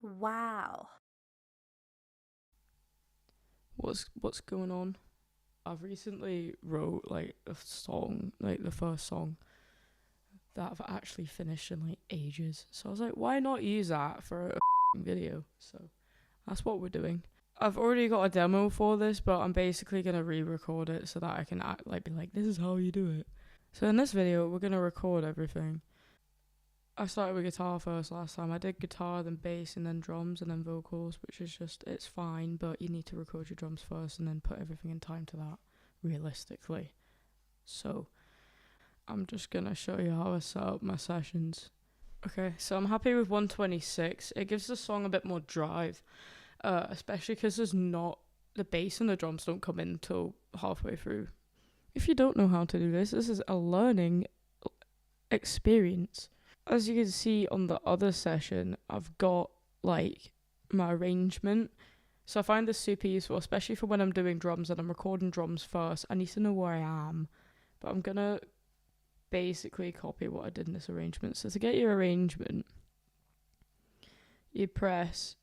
Wow. What's going on? I've recently wrote like a song, like the first song that I've actually finished in like ages. So I was like, why not use that for a video? So that's what we're doing. I've already got a demo for this, but I'm basically gonna re-record it so that I can be like, this is how you do it. So in this video, we're gonna record everything. I started with guitar first last time. I did guitar, then bass, and then drums, and then vocals, which is just, it's fine, but you need to record your drums first and then put everything in time to that, realistically. So, I'm just gonna show you how I set up my sessions. Okay, so I'm happy with 126. It gives the song a bit more drive, especially because the bass and the drums don't come in until halfway through. If you don't know how to do this is a learning experience. As you can see on the other session, I've got like my arrangement. So I find this super useful, especially for when I'm doing drums and I'm recording drums first. I need to know where I am, but I'm gonna basically copy what I did in this arrangement. So to get your arrangement, you press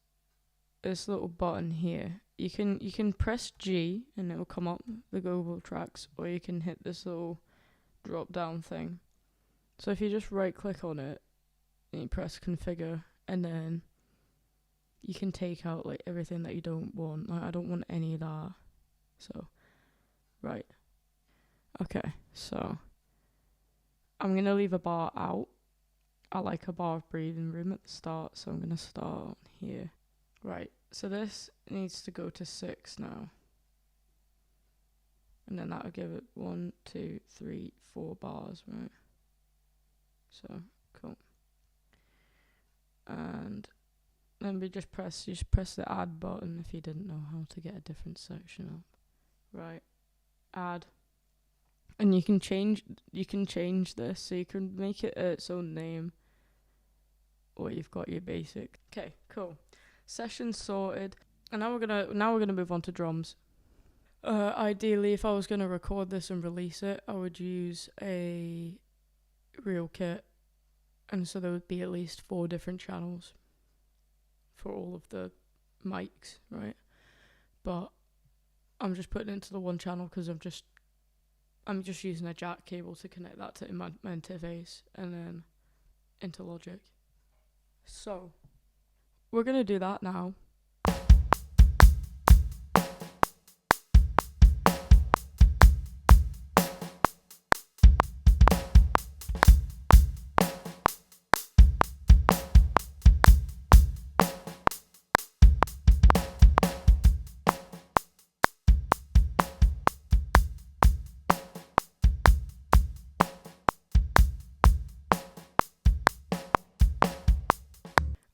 this little button here. You can press G and it will come up the global tracks, or you can hit this little drop down thing. So if you just right click on it and you press configure, and then you can take out like everything that you don't want. Like I don't want any of that. So right. Okay, so I'm gonna leave a bar out. I like a bar of breathing room at the start, so I'm gonna start here. Right, so this needs to go to 6 now. And then that'll give it 1, 2, 3, 4 bars, right? So cool. And then you just press the add button if you didn't know how to get a different section up. Right. Add. And you can change this, so you can make it its own name. Or you've got your basic. Okay, cool. Session sorted. And now we're gonna move on to drums. Ideally, if I was gonna record this and release it, I would use a real kit, and so there would be at least 4 different channels for all of the mics, right? But I'm just putting it into the one channel because I'm just using a jack cable to connect that to my interface and then into Logic. So we're gonna do that now.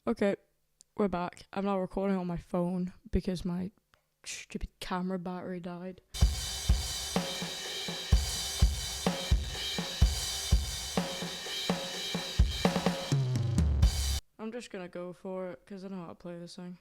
Okay, we're back. I'm now recording on my phone because my stupid camera battery died. I'm just gonna go for it because I know how to play this thing.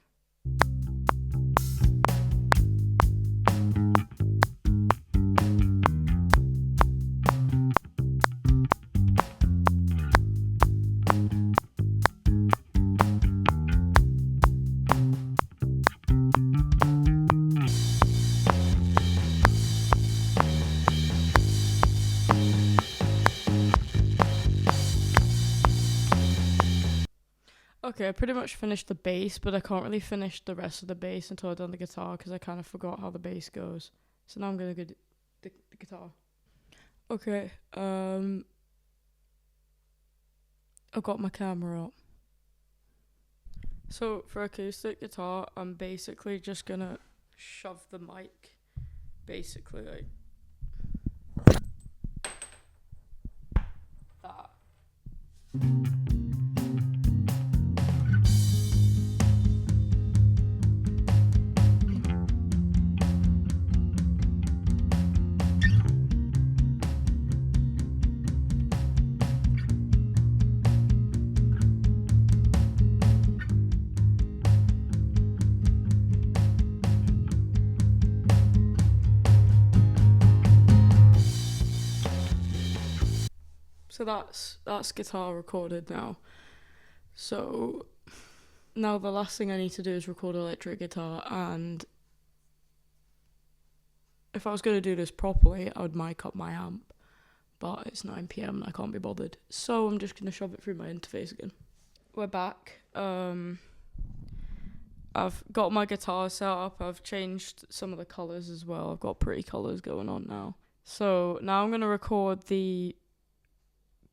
Okay, I pretty much finished the bass, but I can't really finish the rest of the bass until I've done the guitar because I kind of forgot how the bass goes. So now I'm gonna go the guitar. Okay, I've got my camera up. So for acoustic guitar, I'm basically just gonna shove the mic, basically like that. So that's guitar recorded now. So Now the last thing I need to do is record electric guitar, and if I was going to do this properly, I would mic up my amp, but it's 9 PM and I can't be bothered, so I'm just going to shove it through my interface again. We're back. I've got my guitar set up, I've changed some of the colours as well, I've got pretty colours going on now. So now I'm going to record the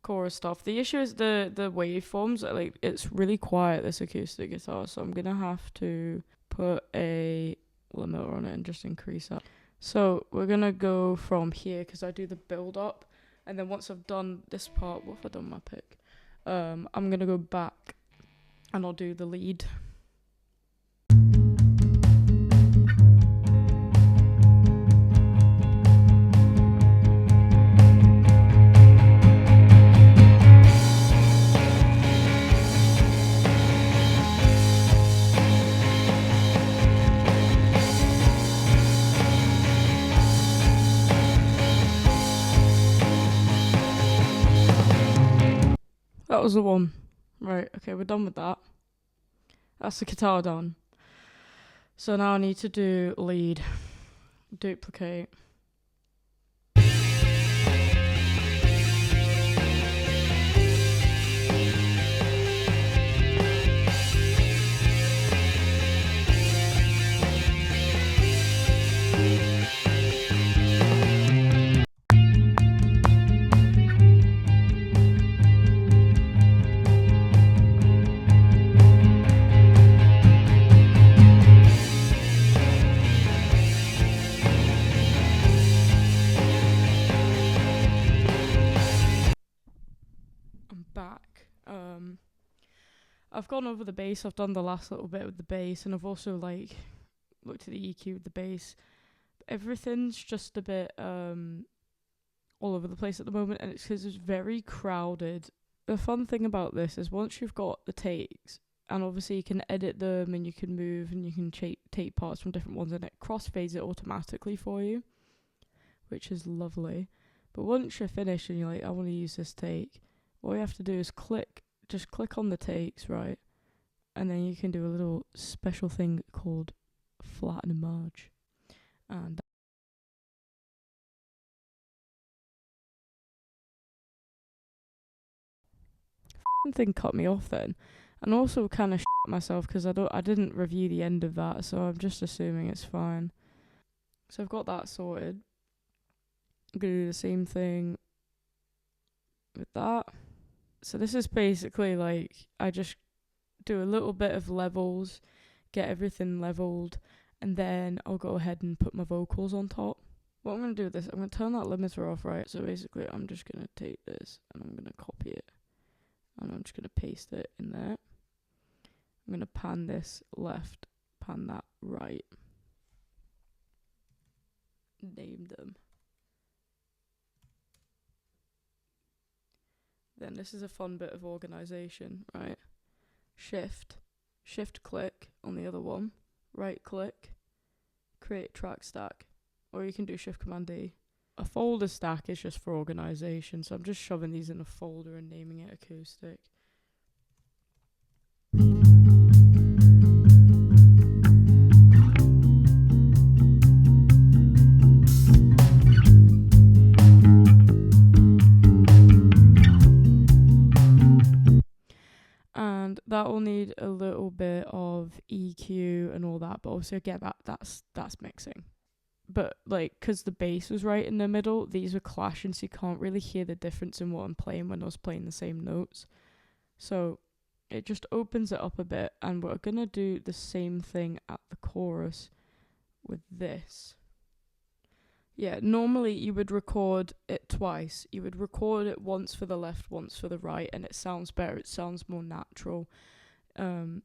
chorus stuff. The issue is the waveforms, like, it's really quiet, this acoustic guitar, so I'm going to have to put a limiter on it and just increase that. So we're going to go from here, because I do the build up, and then once I've done this part, what have I done my pick? I'm going to go back and I'll do the lead. That was the one. Right, okay, we're done with that. That's the guitar done. So now I need to do lead. Duplicate. Back. I've gone over the bass, I've done the last little bit with the bass, and I've also like looked at the EQ with the bass. Everything's just a bit all over the place at the moment, and it's because it's very crowded. The fun thing about this is once you've got the takes, and obviously you can edit them and you can move and you can take parts from different ones, and it crossfades it automatically for you, which is lovely. But once you're finished and you're like, I want to use this take, all you have to do is just click on the takes, right? And then you can do a little special thing called flatten and merge. And that thing cut me off then. And also kind of myself because I didn't review the end of that, so I'm just assuming it's fine. So I've got that sorted. I'm going to do the same thing with that. So this is basically like, I just do a little bit of levels, get everything leveled, and then I'll go ahead and put my vocals on top. What I'm going to do with this, I'm going to turn that limiter off, right? So basically I'm just going to take this and I'm going to copy it. And I'm just going to paste it in there. I'm going to pan this left, pan that right. Name them. Then this is a fun bit of organization, right? Shift click on the other one, right click, create track stack, or you can do Shift Command D. A folder stack is just for organization, so I'm just shoving these in a folder and naming it acoustic. And that will need a little bit of EQ and all that, but also again that's mixing. But like, because the bass was right in the middle, these were clashing, so you can't really hear the difference in what I'm playing when I was playing the same notes. So it just opens it up a bit, and we're gonna do the same thing at the chorus with this. Yeah, normally you would record it twice. You would record it once for the left, once for the right, and it sounds better. It sounds more natural, and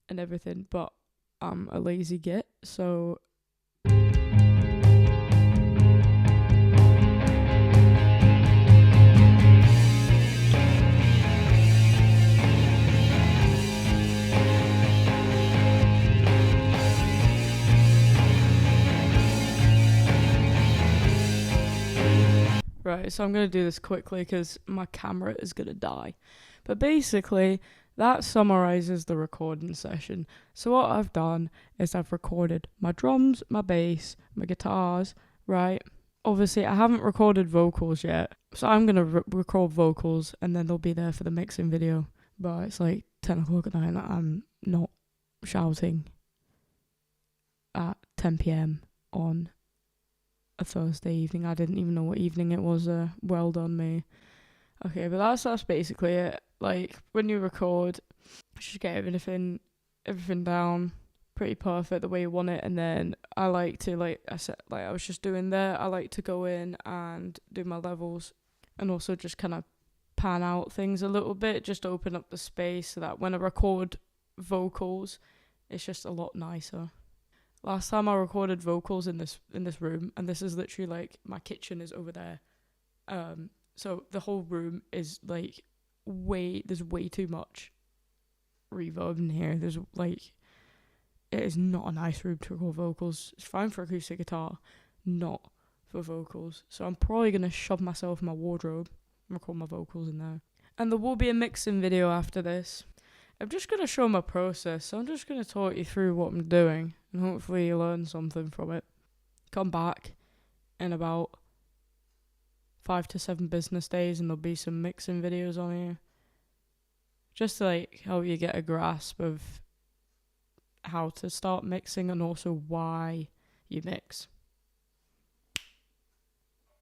everything. But I'm a lazy git, so right, so I'm going to do this quickly because my camera is going to die. But basically, that summarizes the recording session. So what I've done is I've recorded my drums, my bass, my guitars, right? Obviously, I haven't recorded vocals yet, so I'm going to record vocals and then they'll be there for the mixing video. But it's like 10 o'clock at night and I'm not shouting at 10 p.m. on a Thursday evening. I didn't even know what evening it was. Well done, me. Okay, but that's basically it. Like, when you record, just get everything down pretty perfect the way you want it, and then I like to, like I said, like I was just doing there, I like to go in and do my levels and also just kind of pan out things a little bit, just open up the space so that when I record vocals, it's just a lot nicer. Last time I recorded vocals in this room, and this is literally like my kitchen is over there. So the whole room is like there's way too much reverb in here. There's like, it is not a nice room to record vocals. It's fine for acoustic guitar, not for vocals. So I'm probably gonna shove myself in my wardrobe and record my vocals in there. And there will be a mixing video after this. I'm just gonna show my process. So I'm just gonna talk you through what I'm doing, and hopefully you learn something from it. Come back in about 5 to 7 business days and there'll be some mixing videos on here. Just to like help you get a grasp of how to start mixing and also why you mix.